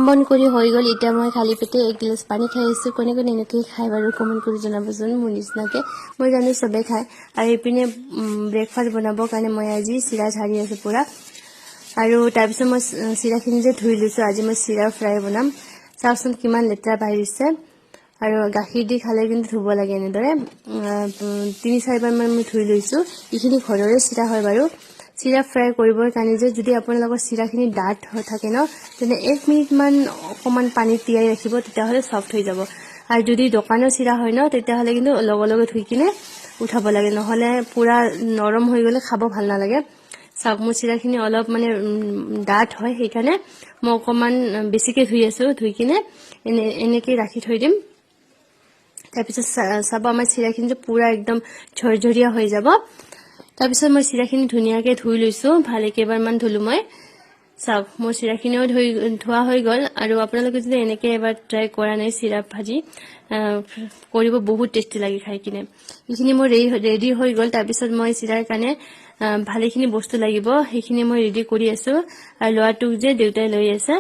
বন কৰি হৈ গ'ল এতিয়া মই খালি পেটে এক গিলাচ পানী খাই আছোঁ কোনে কোনে এনেকৈ খাই বাৰু কমেণ্ট কৰি জনাবচোন মোৰ নিচিনাকৈ মই জানো চবেই খায় আৰু এইপিনে ব্ৰেকফাষ্ট বনাবৰ কাৰণে মই আজি চিৰা ঝাৰি আছোঁ পূৰা আৰু তাৰপিছত মই চিৰাখিনি যে ধুই লৈছোঁ আজি মই চিৰা ফ্ৰাই বনাম চাওকচোন কিমান লেতেৰা বাহিৰিছে আৰু গাখীৰ দি খালে কিন্তু ধুব লাগে এনেদৰে 3-4 বাৰ মই ধুই লৈছোঁ এইখিনি ঘৰৰে চিৰা হয় বাৰু চিৰা ফ্ৰাই কৰিবৰ কাৰণে যে যদি আপোনালোকৰ চিৰাখিনি ডাঠ হৈ থাকে ন তেনে 1 মিনিটমান অকণমান পানীত তিয়াই ৰাখিব তেতিয়াহ'লে সফ্ট হৈ যাব আৰু যদি দোকানৰ চিৰা হয় ন তেতিয়াহ'লে কিন্তু লগে লগে ধুই কিনে উঠাব লাগে নহ'লে পুৰা নৰম হৈ গ'লে খাব ভাল নালাগে চাওক মোৰ চিৰাখিনি অলপ মানে ডাঠ হয় সেইকাৰণে মই অকণমান বেছিকৈ ধুই আছোঁ ধুই কিনে এনেকৈ ৰাখি থৈ দিম তাৰপিছত চাব আমাৰ চিৰাখিনি যে পুৰা একদম ঝৰঝৰীয়া হৈ যাব তাৰপিছত মই চিৰাখিনি ধুনীয়াকৈ ধুই লৈছোঁ ভালে কেইবাৰমান ধুলোঁ মই চাওক মোৰ চিৰাখিনিও ধোৱা হৈ গ'ল আৰু আপোনালোকে যদি এনেকৈ এবাৰ ট্ৰাই কৰা নাই চিৰা ভাজি কৰিব বহুত টেষ্টি লাগে খাই কিনে এইখিনি মোৰ ৰেডি হৈ গ'ল তাৰপিছত মই চিৰাৰ কাৰণে ভালেখিনি বস্তু লাগিব সেইখিনি মই ৰেডি কৰি আছোঁ আৰু ল'ৰাটোক যে দেউতাই লৈ আছে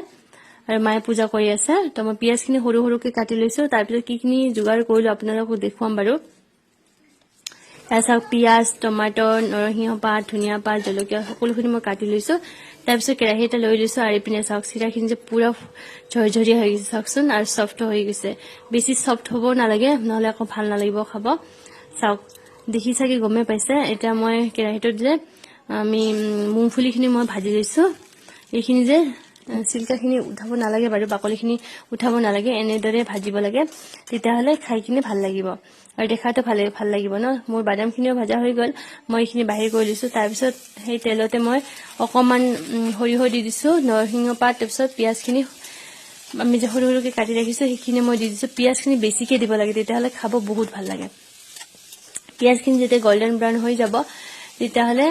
আৰু মায়ে পূজা কৰি আছে তো মই পিঁয়াজখিনি সৰু সৰুকৈ কাটি লৈছোঁ তাৰপিছত কিখিনি যোগাৰ কৰিলোঁ আপোনালোকক দেখুৱাম বাৰু চাওক পিঁয়াজ টমাটো নৰসিংহ পাত ধনিয়া পাত জলকীয়া সকলোখিনি মই কাটি লৈছোঁ তাৰপিছত কেৰাহী এটা লৈ লৈছোঁ আৰু এইপিনে চাওক চিৰাখিনি যে পুৰা ঝৰঝৰীয়া হৈ গৈছে চাওকচোন আৰু চফ্ট হৈ গৈছে বেছি চফ্ট হ'ব নালাগে নহ'লে আকৌ ভাল নালাগিব খাব চাওক দেখি চাগে গমেই পাইছে এতিয়া মই কেৰাহীটোত যে আমি মুংফুলিখিনি মই ভাজি লৈছোঁ এইখিনি যে চিল্কাখিনি উঠাব নালাগে বাৰু বাকলিখিনি উঠাব নালাগে এনেদৰে ভাজিব লাগে তেতিয়াহ'লে খাই কিনে ভাল লাগিব আৰু দেখাটো ভাল লাগিব ন মোৰ বাদামখিনিও ভাজা হৈ গ'ল মই এইখিনি বাহিৰ কৰি লৈছোঁ তাৰপিছত সেই তেলতে মই অকণমান সৰিয়হ দি দিছোঁ নৰসিংহ পাত তাৰপিছত পিঁয়াজখিনি আমি যে সৰু সৰুকৈ কাটি ৰাখিছোঁ সেইখিনি মই দি দিছোঁ পিঁয়াজখিনি বেছিকৈ দিব লাগে তেতিয়াহ'লে খাব বহুত ভাল লাগে পিঁয়াজখিনি যেতিয়া গল্ডেন ব্ৰাউন হৈ যাব তেতিয়াহ'লে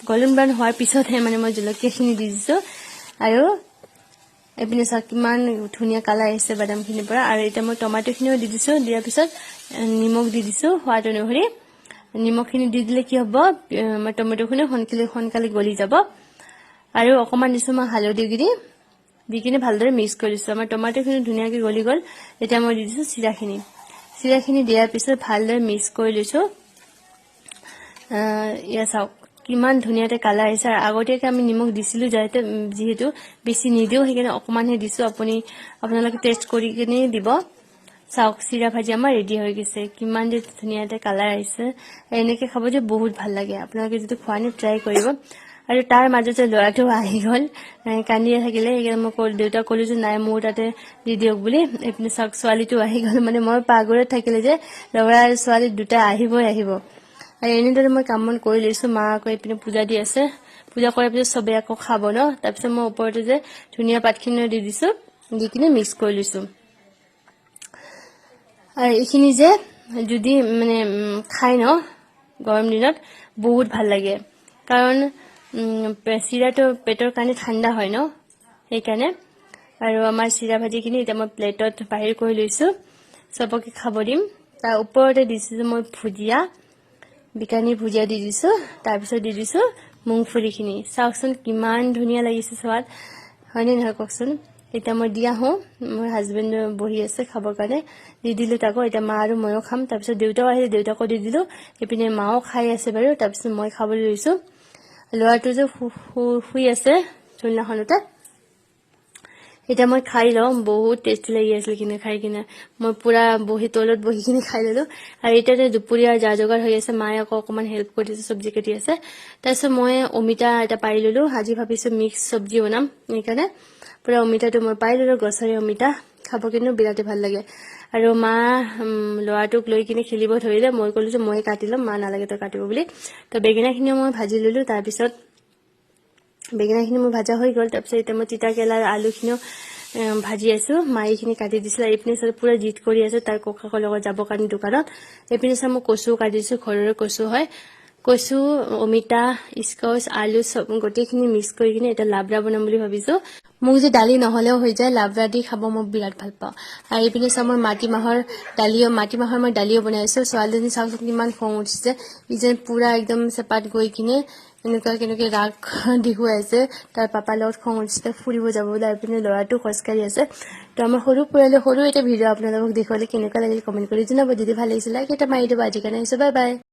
গল্ডেন ব্ৰাউন হোৱাৰ পিছতহে মানে মই জলকীয়াখিনি দি দিছোঁ আৰু এইপিনে চাওক কিমান ধুনীয়া কালাৰ আহিছে বাদামখিনিৰ পৰা আৰু এতিয়া মই টমাটোখিনিও দি দিছোঁ দিয়াৰ পিছত নিমখ দি দিছোঁ সোৱাদ অনুসৰি নিমখখিনি দি দিলে কি হ'ব মই টমেটোখিনি সোনকালে গলি যাব আৰু অকণমান দিছোঁ মই হালধি দি কিনে ভালদৰে মিক্স কৰি দিছোঁ আমাৰ টমাটোখিনি ধুনীয়াকৈ গলি গ'ল এতিয়া মই দি দিছোঁ চিৰাখিনি দিয়াৰ পিছত ভালদৰে মিক্স কৰি লৈছোঁ ইয়া চাওক কিমান ধুনীয়াকৈ কালাৰ আহিছে আৰু আগতীয়াকৈ আমি নিমখ দিছিলোঁ যিহেতু বেছি নিদিওঁ সেইকাৰণে অকণমানহে দিছোঁ আপোনালোকে টেষ্ট কৰি কিনে দিব চাওক চিৰা ভাজি আমাৰ ৰেডি হৈ গৈছে কিমান যে ধুনীয়াকৈ কালাৰ আহিছে এনেকৈ খাব যে বহুত ভাল লাগে আপোনালোকে যদি খোৱা নাই ট্ৰাই কৰিব আৰু তাৰ মাজতে ল'ৰাটো আহি গ'ল কান্দিয়ে থাকিলে সেইকাৰণে মই দেউতাক ক'লোঁ যে নাই মোৰ তাতে দি দিয়ক বুলি এইপিনে চাওক ছোৱালীটো আহি গ'ল মানে মই পাকঘৰত থাকিলে যে ল'ৰা আৰু ছোৱালী দুটা আহিব আৰু এনেদৰে মই কাম বন কৰি লৈছোঁ মা আকৌ এইপিনে পূজা দি আছে পূজা কৰাৰ পিছত চবেই আকৌ খাব ন তাৰপিছত মই ওপৰতে যে ধুনীয়া পাতখিনি দি দিছোঁ দি কিনে মিক্স কৰি লৈছোঁ আৰু এইখিনি যে যদি মানে খাই ন গৰম দিনত বহুত ভাল লাগে কাৰণ চিৰাটো পেটৰ কাৰণে ঠাণ্ডা হয় ন সেইকাৰণে আৰু আমাৰ চিৰা ভাজিখিনি এতিয়া মই প্লেটত বাহিৰ কৰি লৈছোঁ চবকে খাব দিম তাৰ ওপৰতে দিছোঁ মই বিকানী ভুজিয়া দি দিছোঁ তাৰপিছত দি দিছোঁ মুংফুলিখিনি চাওকচোন কিমান ধুনীয়া লাগিছে সোৱাদ হয়নে নহয় কওকচোন এতিয়া মই দি আহোঁ মোৰ হাজবেণ্ড বহি আছে খাবৰ কাৰণে দি দিলোঁ তাকো এতিয়া মা আৰু ময়ো খাম তাৰপিছত দেউতাও আহিলে দেউতাকো দি দিলোঁ এইপিনে মাও খাই আছে বাৰু তাৰপিছত মই খাবলৈ লৈছোঁ ল'ৰাটো যে শুই আছে ঝুলনাখনতে এতিয়া মই খাই লওঁ বহুত টেষ্টি লাগি আছিল কিনে খাই কিনে মই পুৰা তলত বহি কিনে খাই ল'লোঁ আৰু এতিয়া দুপৰীয়া যা যোগাৰ হৈ আছে মায়ে আকৌ অকণমান হেল্প কৰি দিছে চব্জি কাটি আছে তাৰপিছত মই অমিতা এটা পাৰি ল'লোঁ আজি ভাবিছোঁ মিক্স চব্জি বনাম সেইকাৰণে পুৰা অমিতাটো মই পাই ল'লোঁ গছৰে অমিতা খাব কিন্তু বিৰাটেই ভাল লাগে আৰু মা ল'ৰাটোক লৈ কিনে খেলিব ধৰিলে মই ক'লোঁ যে মই কাটি ল'ম মা নালাগে তই কাটিব বুলি তো বেঙেনাখিনিও মই ভাজি ল'লোঁ তাৰপিছত বেঙেনাখিনি মোৰ ভাজা হৈ গ'ল তাৰপিছত এতিয়া মই তিতাকেৰেলা আৰু আলুখিনিও ভাজি আছোঁ মায়ে এইখিনি কাটি দিছিলে এইপিনে চাই পুৰা জিদ কৰি আছোঁ তাৰ ককাকৰ লগত যাবৰ কাৰণে দোকানত এইপিনে চাই মই কচু কাটিছোঁ ঘৰৰে কচু হয় কচু অমিতা স্কচ আলু চব গোটেইখিনি মিক্স কৰি কিনে এটা লাবৰা বনাম বুলি ভাবিছোঁ মোক যে দালি নহ'লেও হৈ যায় লাবৰা দি খাব মই বিৰাট ভাল পাওঁ আৰু এইপিনে চাই মই মাটিমাহৰ মই দালিও বনাইছোঁ ছোৱালীজনী চাওকচোন কিমান খং উঠিছে ই যেন পুৰা একদম চেপাত গৈ কিনে কেনেকৈ ৰাগ দেখুৱাইছে তাৰ পাপাৰ লগত খং উঠিছে ফুৰিব যাব তাৰ পিনে ল'ৰাটো খোজকাঢ়ি আছে তো আমাৰ সৰু পৰিয়ালে সৰু এটা ভিডিঅ' আপোনালোকক দেখুৱালে কেনেকুৱা লাগিল কমেণ্ট কৰি জনাব যদি ভাল লাগিছে লাইক এটা মাৰি দিব আজি কাৰণে বাই বাই